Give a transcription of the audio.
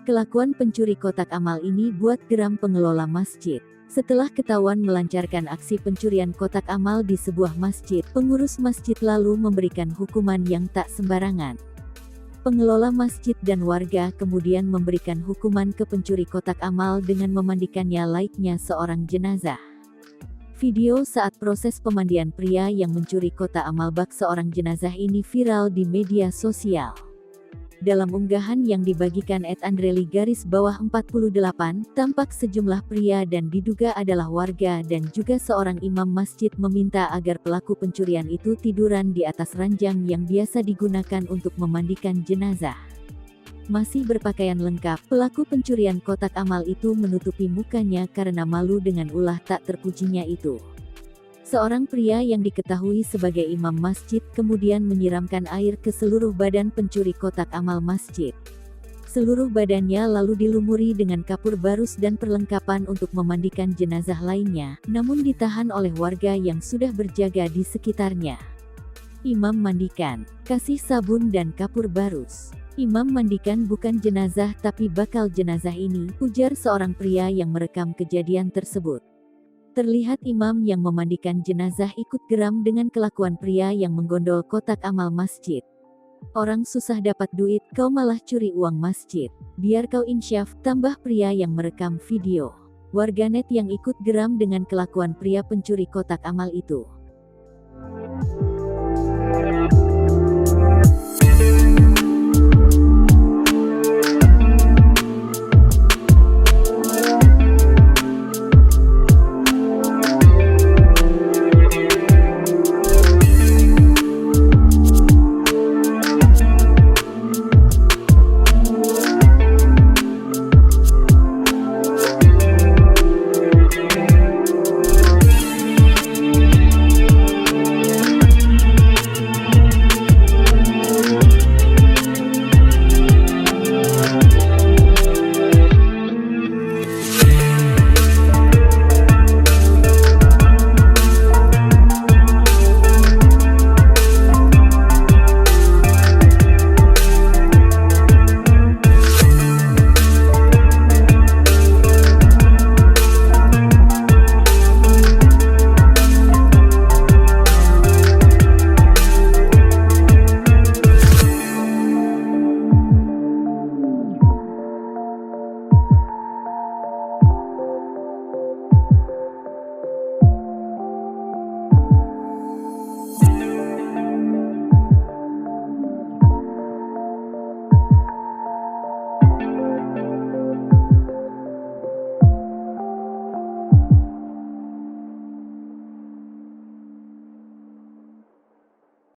Kelakuan pencuri kotak amal ini buat geram pengelola masjid. Setelah ketahuan melancarkan aksi pencurian kotak amal di sebuah masjid, pengurus masjid lalu memberikan hukuman yang tak sembarangan. Pengelola masjid dan warga kemudian memberikan hukuman ke pencuri kotak amal dengan memandikannya layaknya seorang jenazah. Video saat proses pemandian pria yang mencuri kotak amal bak seorang jenazah ini viral di media sosial. Dalam unggahan yang dibagikan @andreli_48, tampak sejumlah pria dan diduga adalah warga dan juga seorang imam masjid meminta agar pelaku pencurian itu tiduran di atas ranjang yang biasa digunakan untuk memandikan jenazah. Masih berpakaian lengkap, pelaku pencurian kotak amal itu menutupi mukanya karena malu dengan ulah tak terpujinya itu. Seorang pria yang diketahui sebagai imam masjid kemudian menyiramkan air ke seluruh badan pencuri kotak amal masjid. Seluruh badannya lalu dilumuri dengan kapur barus dan perlengkapan untuk memandikan jenazah lainnya, namun ditahan oleh warga yang sudah berjaga di sekitarnya. Imam mandikan, kasih sabun dan kapur barus. Imam mandikan bukan jenazah tapi bakal jenazah ini, ujar seorang pria yang merekam kejadian tersebut. Terlihat imam yang memandikan jenazah ikut geram dengan kelakuan pria yang menggondol kotak amal masjid. Orang susah dapat duit, kau malah curi uang masjid. Biar kau insyaf, tambah pria yang merekam video. Warganet yang ikut geram dengan kelakuan pria pencuri kotak amal itu.